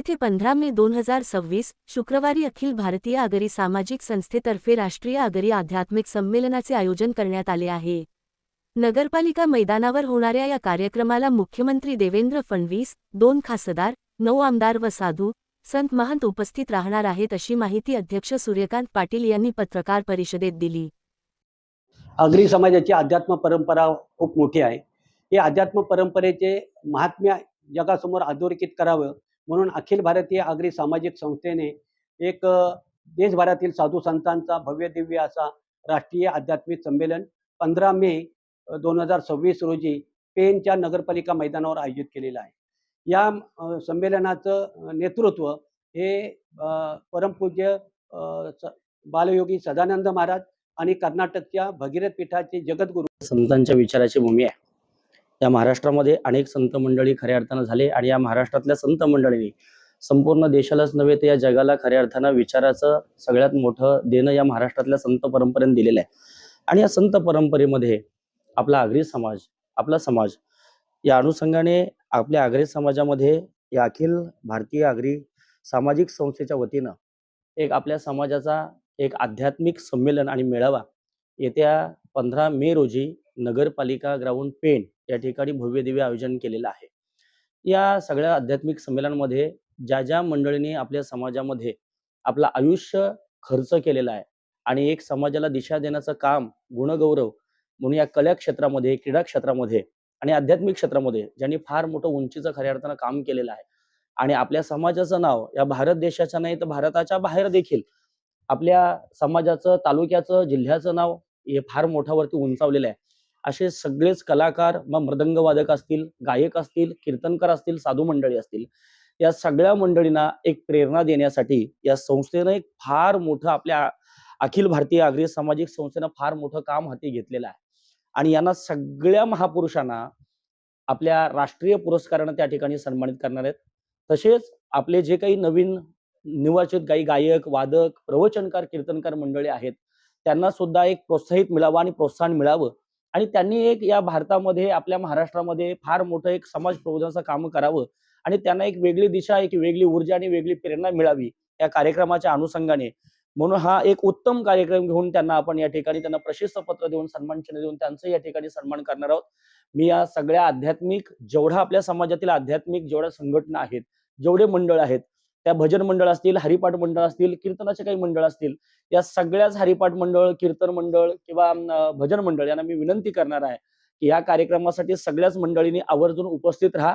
येथे 15 मे 2026 शुक्रवारी अखिल भारतीय अगरी सामाजिक संस्थेतर्फे राष्ट्रीय अगरी आध्यात्मिक संमेलनाचे आयोजन करण्यात आले आहे। नगरपालिका मैदानावर होणाऱ्या या कार्यक्रमाला मुख्यमंत्री देवेंद्र फडणवीस, 2 खासदार, 9 आमदार व साधू संत महंत उपस्थित राहणार आहेत, अशी माहिती अध्यक्ष सूर्यकांत पाटील यांनी पत्रकार परिषदेत दिली। अगरी समाजाची अध्यात्म परंपरा खूप मोठी आहे। हे अध्यात्म परंपरेचे महात्म्य जगासमोर अधोरेखित करावं म्हणून अखिल भारतीय अगरी सामाजिक संस्थेने एक देशभरातील साधू संतांचा भव्य दिव्य असा राष्ट्रीय आध्यात्मिक संमेलन 15 मे 2026 रोजी पेणच्या नगरपालिका मैदानावर आयोजित केलेलं आहे। या संमेलनाचं नेतृत्व हे परमपूज्य बालयोगी सदानंद महाराज आणि कर्नाटकच्या भगीरथ पीठाचे जगद्गुरू संतांच्या विचाराची भूमी आहे। या महाराष्ट्रामध्ये अनेक संत मंडळी खऱ्या अर्थानं झाले आणि या महाराष्ट्रातल्या संत मंडळींनी संपूर्ण देशालाच नव्हे तर या जगाला खऱ्या अर्थानं विचाराचं सगळ्यात मोठं देणं या महाराष्ट्रातल्या संत परंपरेने दिलेलं आहे। आणि या संत परंपरेमध्ये आपला आगरी समाज, आपला समाज या अनुषंगाने आपल्या आगरी समाजामध्ये या अखिल भारतीय आगरी सामाजिक संस्थेच्या वतीनं एक आपल्या समाजाचा एक आध्यात्मिक संमेलन आणि मेळावा येत्या 15 मे रोजी नगरपालिका ग्राउंड पेण या ठिकाणी भव्य दिव्य आयोजन केलेलं आहे। या सगळ्या आध्यात्मिक संमेलनामध्ये ज्या ज्या मंडळींनी आपल्या समाजामध्ये आपलं आयुष्य खर्च केलेलं आहे आणि एक समाजाला दिशा देण्याचं काम गुणगौरव म्हणून या कला क्षेत्रामध्ये, क्रीडा क्षेत्रामध्ये आणि आध्यात्मिक क्षेत्रामध्ये ज्यांनी फार मोठं उंचीचं खऱ्या अर्थानं काम केलेलं आहे आणि आपल्या समाजाचं नाव या भारत देशाच्या नाही तर भारताच्या बाहेर देखील आपल्या समाजाचं, तालुक्याचं, जिल्ह्याचं नाव हे फार मोठ्यावरती उंचावलेलं आहे। असे सगळेच कलाकार, मग मृदंगवादक असतील, गायक असतील, कीर्तनकार असतील, साधू मंडळी असतील, या सगळ्या मंडळींना एक प्रेरणा देण्यासाठी या संस्थेनं एक फार मोठं आपल्या अखिल भारतीय आगरी सामाजिक संस्थेनं फार मोठं काम हाती घेतलेलं आहे। आणि यांना सगळ्या महापुरुषांना आपल्या राष्ट्रीय पुरस्कारानं त्या ठिकाणी सन्मानित करणार आहेत। तसेच आपले जे काही नवीन निवाचित गायक, वादक, प्रवचनकार, कीर्तनकार मंडळी आहेत त्यांना सुद्धा एक प्रोत्साहित मिळावं आणि प्रोत्साहन मिळावं आणि त्यांनी एक या भारतामध्ये, आपल्या महाराष्ट्रामध्ये फार मोठं एक समाज प्रबोधनाचं काम करावं आणि त्यांना एक वेगळी दिशा, एक वेगळी ऊर्जा आणि वेगळी प्रेरणा मिळावी या कार्यक्रमाच्या अनुषंगाने। म्हणून हा एक उत्तम कार्यक्रम घेऊन त्यांना आपण या ठिकाणी त्यांना प्रशस्ती पत्र देऊन, सन्मान चिन्ह देऊन त्यांचं या ठिकाणी सन्मान करणार आहोत। मी या सगळ्या आध्यात्मिक जेवढा आपल्या समाजातील आध्यात्मिक जेवढ्या संघटना आहेत, जेवढे मंडळ आहेत, त्या भजन मंडळ असतील, हरिपाठ मंडळ असतील, कीर्तनाचे काही मंडळ असतील, या सगळ्याच हरिपाठ मंडळ, कीर्तन मंडळ किंवा भजन मंडळ यांना मी विनंती करणार आहे की या कार्यक्रमासाठी सगळ्याच मंडळींनी आवर्जून उपस्थित राहा।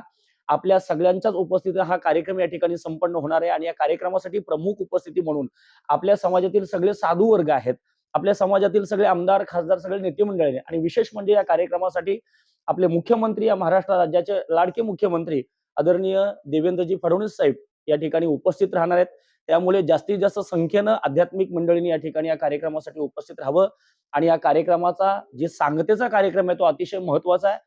आपल्या सगळ्यांच्याच उपस्थितीत हा कार्यक्रम या ठिकाणी संपन्न होणार आहे आणि या कार्यक्रमासाठी प्रमुख उपस्थिती म्हणून आपल्या समाजातील सगळे साधू वर्ग आहेत, आपल्या समाजातील सगळे आमदार, खासदार, सगळे नेते मंडळी आणि विशेष म्हणजे या कार्यक्रमासाठी आपले मुख्यमंत्री, या महाराष्ट्र राज्याचे लाडके मुख्यमंत्री आदरणीय देवेंद्रजी फडणवीस साहेब या ठिकाणी उपस्थित राहणार आहेत। त्यामुळे जास्तीत जास्त संख्येनं आध्यात्मिक मंडळींनी या ठिकाणी या कार्यक्रमासाठी उपस्थित राहावं आणि या कार्यक्रमाचा जे सांगतेचा कार्यक्रम आहे तो अतिशय महत्वाचा आहे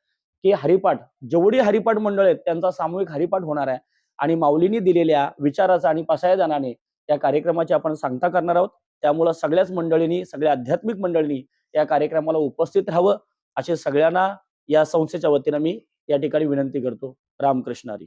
की हरिपाठ, जेवढी हरिपाठ मंडळ आहेत त्यांचा सामूहिक हरिपाठ होणार आहे आणि माऊलींनी दिलेल्या विचाराचा आणि पसायदानाने या कार्यक्रमाची आपण सांगता करणार आहोत। त्यामुळे सगळ्याच मंडळींनी, सगळ्या आध्यात्मिक मंडळींनी या कार्यक्रमाला उपस्थित राहावं असे सगळ्यांना या संस्थेच्या वतीनं मी या ठिकाणी विनंती करतो। रामकृष्ण हरी।